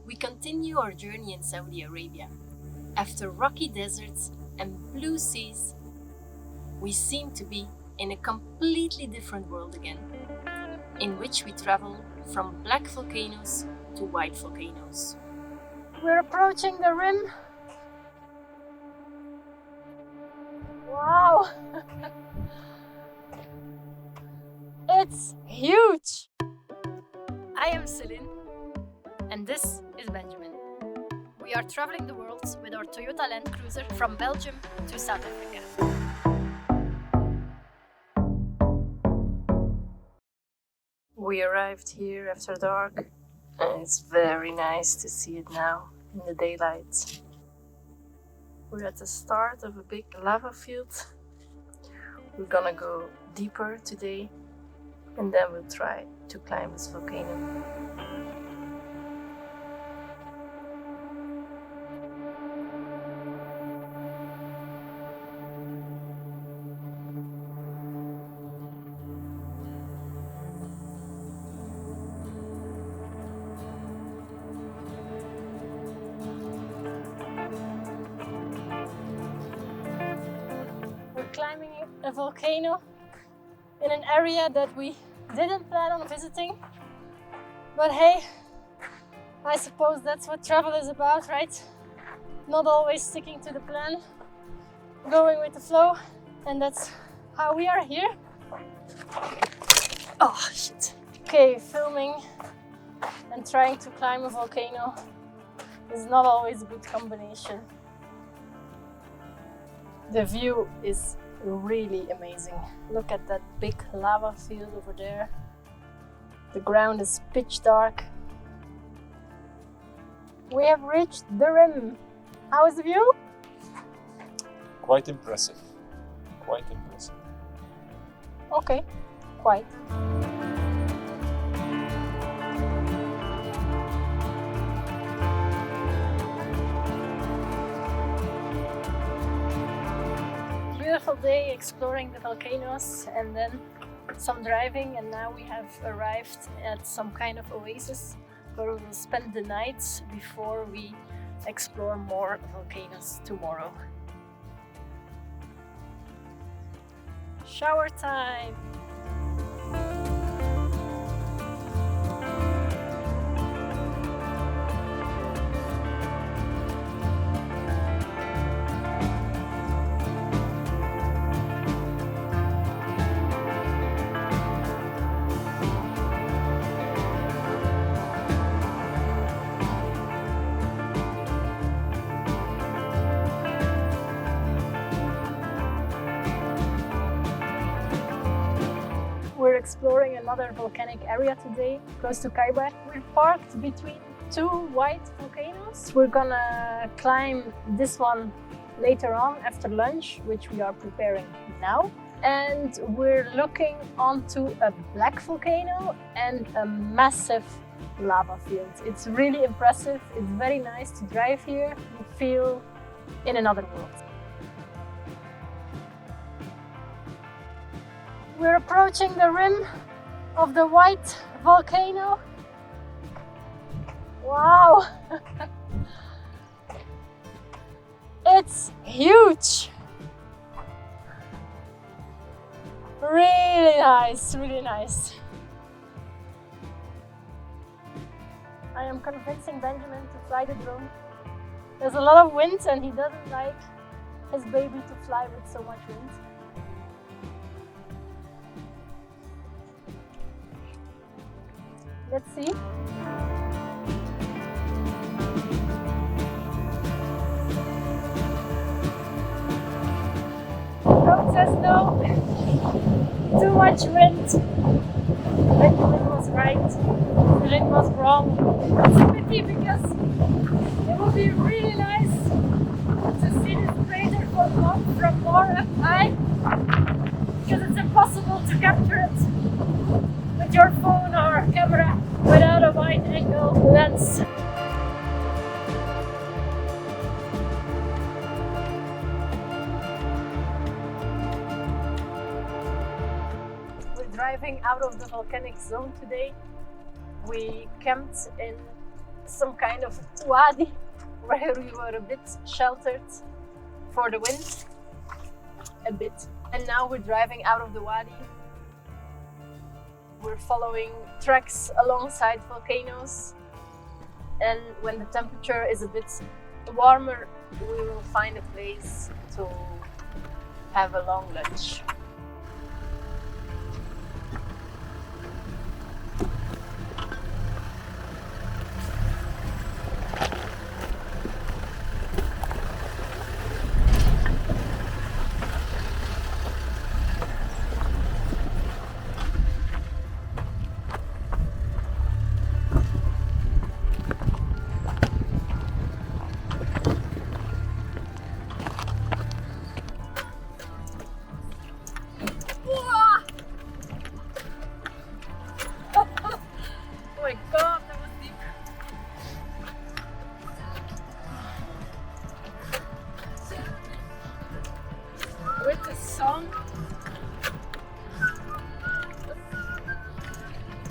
we continue our journey in Saudi Arabia. After rocky deserts and blue seas, we seem to be in a completely different world again, in which we travel from black volcanoes to white volcanoes. We're approaching the rim. Wow! It's huge! I am Céline, and this is Benjamin. We are traveling the world with our Toyota Land Cruiser from Belgium to South Africa. We arrived here after dark, and it's very nice to see it now in the daylight. We're at the start of a big lava field. We're gonna go deeper today, and then we'll try to climb this volcano. Climbing a volcano in an area that we didn't plan on visiting, but hey, I suppose that's what travel is about, right? Not always sticking to the plan, going with the flow, and that's how we are here. Oh shit. Okay, filming and trying to climb a volcano is not always a good combination. The view is really amazing. Look at that big lava field over there. The ground is pitch dark. We have reached the rim. How is the view? Quite impressive. Quite impressive. Okay, quite. Beautiful day exploring the volcanoes and then some driving, and now we have arrived at some kind of oasis where we will spend the night before we explore more volcanoes tomorrow. Shower time! We're exploring another volcanic area today, close to Khaybar. We're parked between two white volcanoes. We're gonna climb this one later on after lunch, which we are preparing now. And we're looking onto a black volcano and a massive lava field. It's really impressive. It's very nice to drive here. You feel in another world. We're approaching the rim of the white volcano. Wow! It's huge! Really nice, really nice. I am convincing Benjamin to fly the drone. There's a lot of wind and he doesn't like his baby to fly with so much wind. Let's see. Road says no. Too much wind. Benjamin was right. Céline was wrong. That's a pity because it would be really nice to see this crater from more up high, because it's impossible to capture it with your phone or camera without a wide angle lens. We're driving out of the volcanic zone today. We camped in some kind of wadi where we were a bit sheltered for the wind, a bit. And now we're driving out of the wadi. We're following tracks alongside volcanoes, and when the temperature is a bit warmer, we will find a place to have a long lunch. With the song,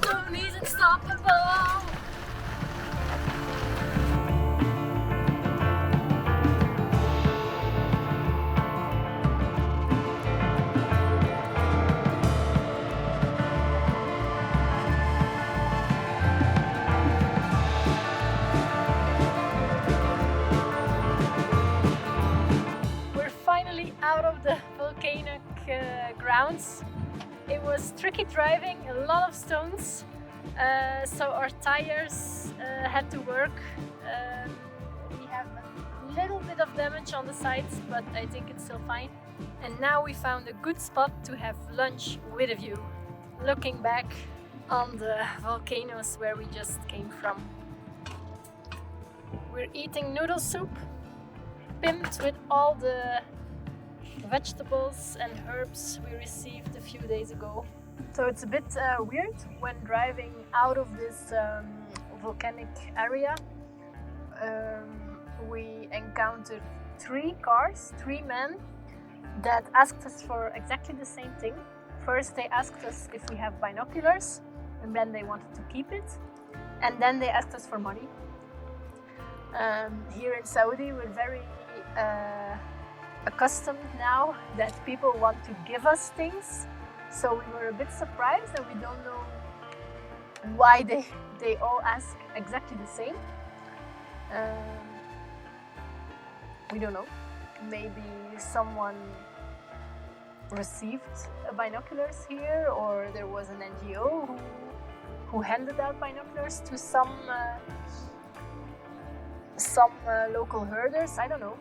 Dune is unstoppable. Out of the volcanic grounds. It was tricky driving, a lot of stones, so our tires had to work. We have a little bit of damage on the sides, but I think it's still fine. And now we found a good spot to have lunch with a view, looking back on the volcanoes where we just came from. We're eating noodle soup, pimped with all the vegetables and herbs we received a few days ago. So it's a bit weird when driving out of this volcanic area. We encountered 3 cars, 3 men that asked us for exactly the same thing. First they asked us if we have binoculars, and then they wanted to keep it, and then they asked us for money. Here in Saudi we're very accustomed now that people want to give us things, so we were a bit surprised and we don't know why they all ask exactly the same. We don't know, maybe someone received binoculars here, or there was an NGO who handed out binoculars to some local herders, I don't know.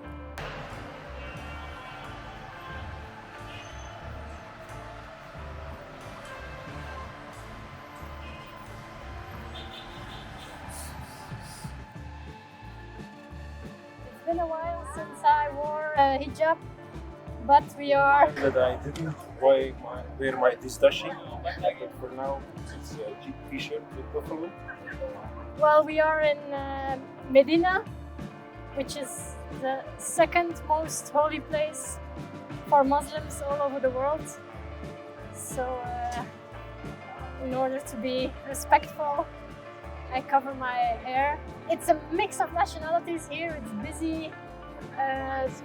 It's been a while since I wore a hijab, but we are... That I didn't wear my distashi, but for now it's a jeep t-shirt with buffalo. Well, we are in Medina, which is the second most holy place for Muslims all over the world. So in order to be respectful, I cover my hair. It's a mix of nationalities here. It's busy.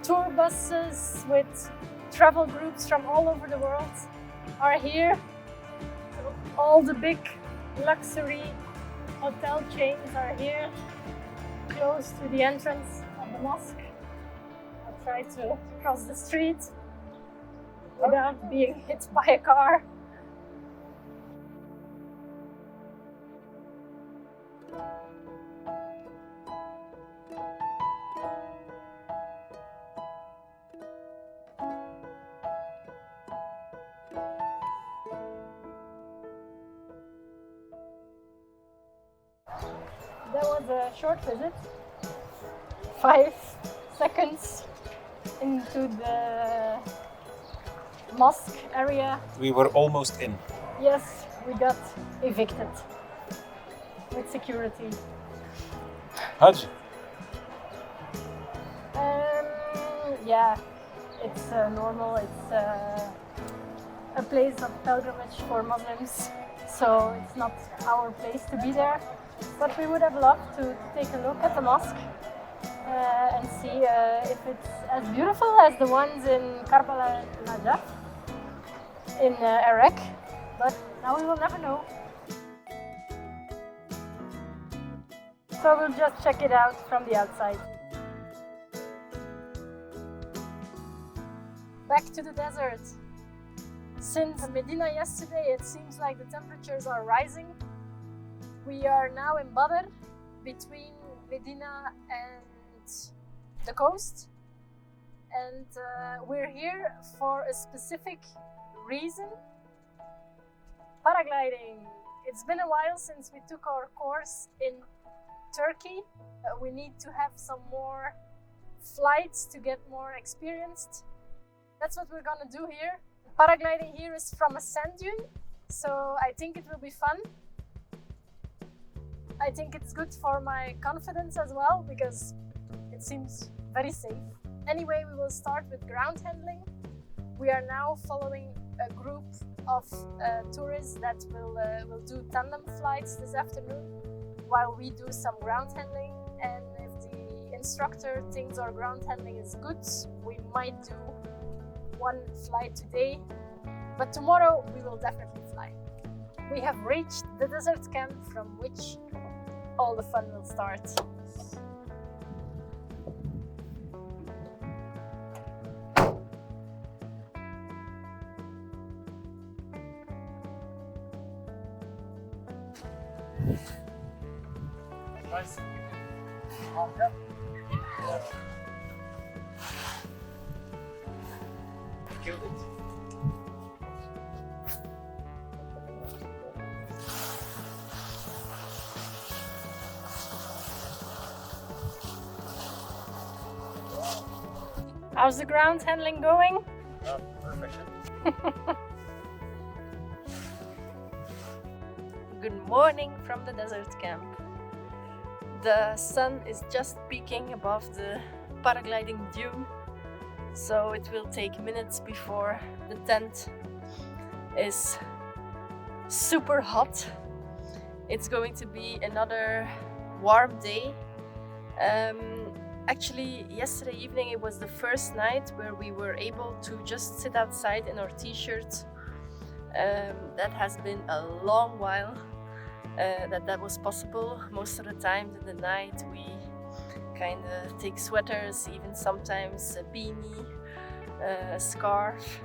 Tour buses with travel groups from all over the world are here. All the big luxury hotel chains are here, close to the entrance of the mosque. I'll try to cross the street without being hit by a car. That was a short visit, 5 seconds into the mosque area. We were almost in. Yes, we got evicted with security. Hajj? Yeah, it's normal. It's a place of pilgrimage for Muslims, so it's not our place to be there. But we would have loved to take a look at the mosque and see if it's as beautiful as the ones in Karbala and Najaf in Iraq. But now we will never know. So we'll just check it out from the outside. Back to the desert. Since Medina yesterday, it seems like the temperatures are rising. We are now in Badr, between Medina and the coast. And we're here for a specific reason. Paragliding. It's been a while since we took our course in Turkey. We need to have some more flights to get more experienced. That's what we're gonna do here. Paragliding here is from a sand dune, so I think it will be fun. I think it's good for my confidence as well, because it seems very safe. Anyway, we will start with ground handling. We are now following a group of tourists that will do tandem flights this afternoon, while we do some ground handling. And if the instructor thinks our ground handling is good, we might do one flight today, but tomorrow we will definitely fly. We have reached the desert camp from which all the fun will start. Nice. Killed it. How's the ground handling going? Perfect. Good morning from the desert camp. The sun is just peeking above the paragliding dune, so it will take minutes before the tent is super hot. It's going to be another warm day. Actually, yesterday evening it was the first night where we were able to just sit outside in our t-shirts. That has been a long while that was possible. Most of the time in the night we kind of take sweaters, even sometimes a beanie, a scarf.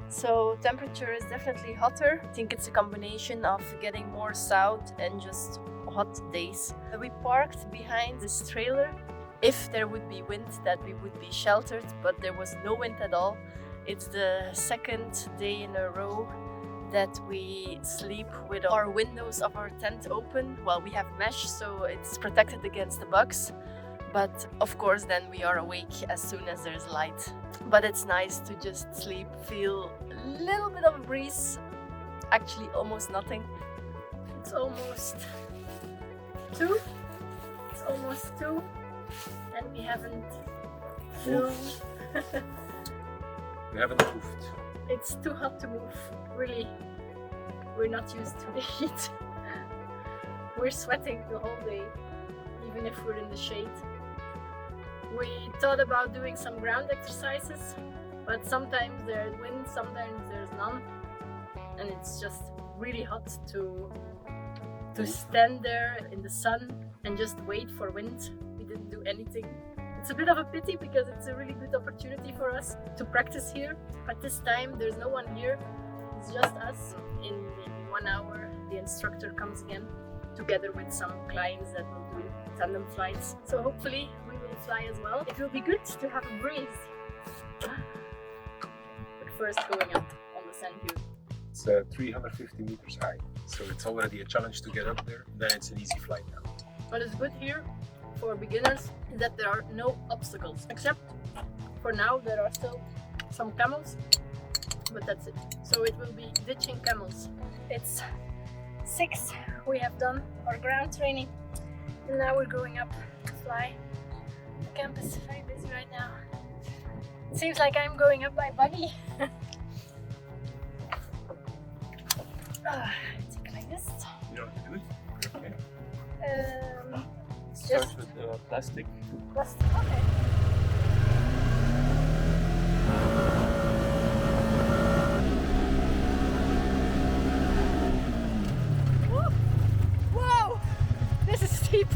So temperature is definitely hotter. I think it's a combination of getting more south and just hot days. We parked behind this trailer. If there would be wind, that we would be sheltered, but there was no wind at all. It's the second day in a row that we sleep with our windows of our tent open. Well, we have mesh, so it's protected against the bugs. But of course, then we are awake as soon as there's light. But it's nice to just sleep, feel a little bit of a breeze. Actually, almost nothing. It's almost 2. It's almost 2. And we haven't flown. We haven't moved. It's too hot to move. Really, we're not used to the heat. We're sweating the whole day, even if we're in the shade. We thought about doing some ground exercises, but sometimes there's wind, sometimes there's none. And it's just really hot to stand there in the sun and just wait for wind. We didn't do anything. It's a bit of a pity because it's a really good opportunity for us to practice here. At this time, there's no one here. It's just us. In 1 hour, the instructor comes again, together with some clients that will do tandem flights. So hopefully we will fly as well. It will be good to have a breeze. But first going up on the sand dune. It's 350 meters high, so it's already a challenge to get up there. Then it's an easy flight now. What is good here for beginners is that there are no obstacles, except for now there are still some camels, but that's it. So it will be ditching camels. It's 6. We have done our ground training and now we're going up to fly. The camp is very busy right now. It seems like I'm going up by buggy. Take like this. You know what to do it? Okay. Start with plastic. Plastic. Okay. Whoa! This is steep.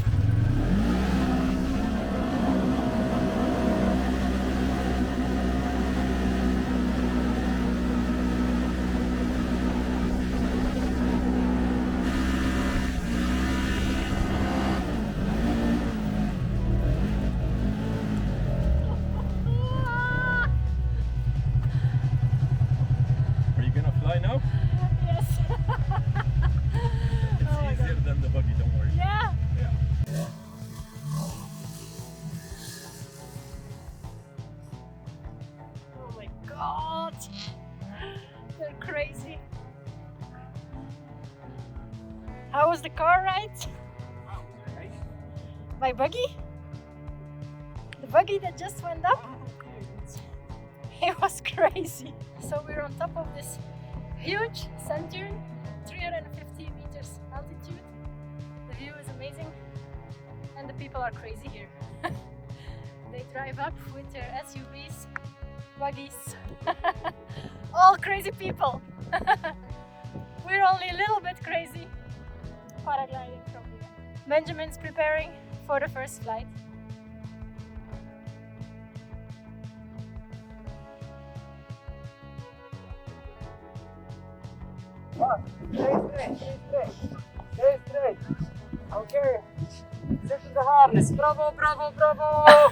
Are you gonna fly now? Yes. It's Oh my easier God. than the buggy, don't worry. Yeah. Yeah. Oh my God. They're crazy. How was the car ride? My buggy? The buggy that just went up? It was crazy. So we're on top of this huge sand dune, 350 meters altitude. The view is amazing and the people are crazy here. They drive up with their SUVs, buggies, all crazy people. We're only a little bit crazy. Paragliding from here. Benjamin's preparing for the first flight. Stay straight. Okay. Sit in the harness. Bravo, bravo, bravo.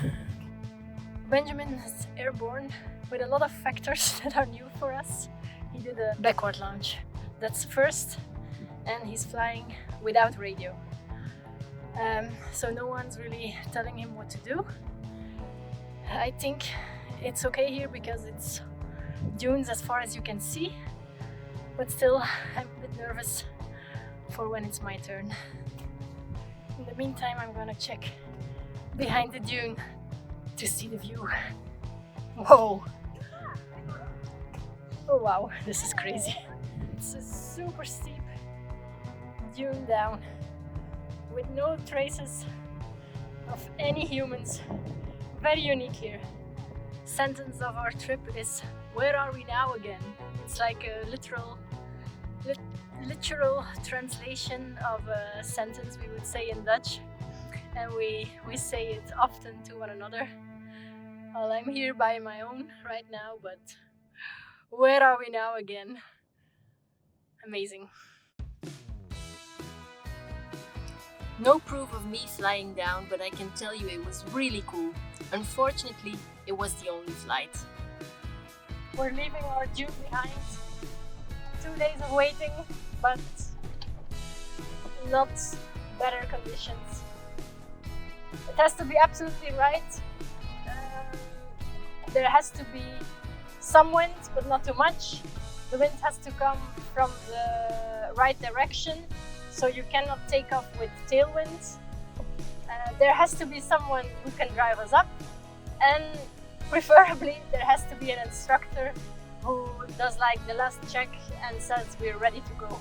Benjamin is airborne with a lot of factors that are new for us. He did a backward launch. That's first, and he's flying without radio. So no one's really telling him what to do. I think it's okay here because it's dunes as far as you can see, but still I'm a bit nervous for when it's my turn. In the meantime, I'm gonna check behind the dune to see the view. Whoa! Oh wow, this is crazy. It's a super steep dune down with no traces of any humans. Very unique here. Sentence of our trip is, where are we now again? It's like a literal translation of a sentence we would say in Dutch, and we say it often to one another. Well, I'm here by my own right now, but where are we now again? Amazing. No proof of me flying down, but I can tell you it was really cool. Unfortunately, it was the only flight. We're leaving our dune behind. 2 days of waiting, but not better conditions. It has to be absolutely right. There has to be some wind, but not too much. The wind has to come from the right direction, so you cannot take off with tailwind. There has to be someone who can drive us up, and preferably there has to be an instructor who does like the last check and says we're ready to go.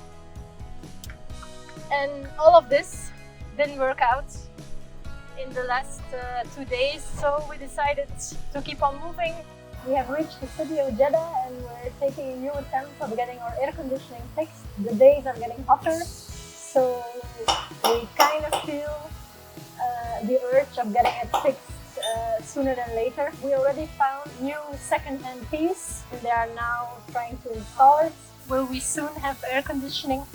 And all of this didn't work out in the last 2 days, so we decided to keep on moving. We have reached the city of Jeddah and we're taking a new attempt of getting our air conditioning fixed. The days are getting hotter, so we kind of feel the urge of getting it fixed sooner than later. We already found new second-hand piece and they are now trying to install it. Will we soon have air conditioning?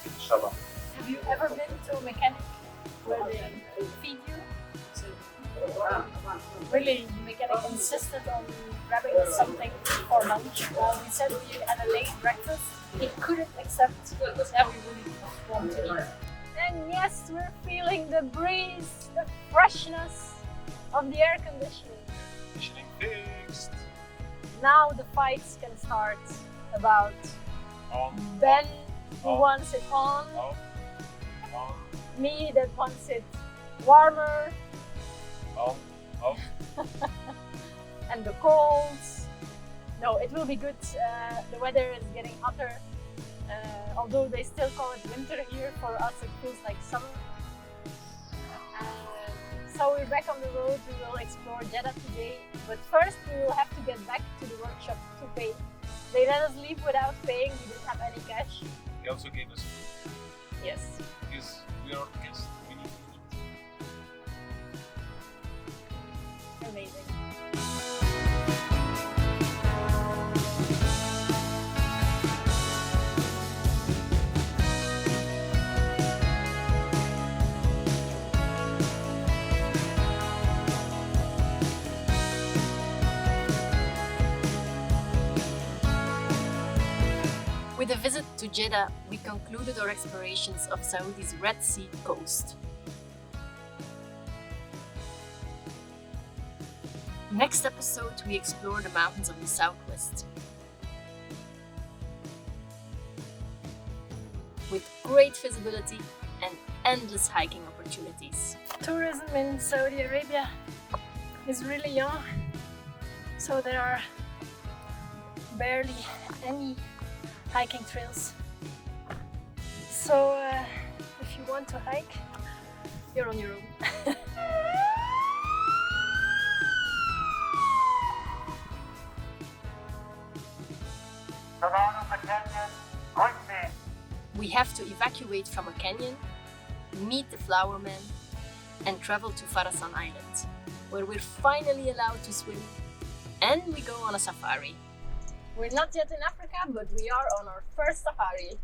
Inshallah. Have you ever been to a mechanic where they feed you? Really, the mechanic insisted on grabbing something for lunch. We said we had a late breakfast. He couldn't accept that we really want to eat. And yes, we're feeling the breeze, the freshness of the air conditioning. Conditioning fixed. Now the fights can start about Ben who wants it on, me that wants it warmer, and the colds. No, it will be good. The weather is getting hotter Although they still call it winter here, for us it feels like summer. So we're back on the road. We will explore Jeddah today, but first we will have to get back to the workshop to pay. They let us leave without paying. We didn't have any cash. They also gave us food. Yes. Because we are guests, we need to eat. Amazing. With a visit to Jeddah, we concluded our explorations of Saudi's Red Sea coast. Next episode, we explore the mountains of the southwest. With great visibility and endless hiking opportunities. Tourism in Saudi Arabia is really young, so there are barely any hiking trails. So if you want to hike, you're on your own. Come out of the canyon, quickly! We have to evacuate from a canyon, meet the flower man, and travel to Farasan Island, where we're finally allowed to swim, and we go on a safari. We're not yet in Africa, but we are on our first safari.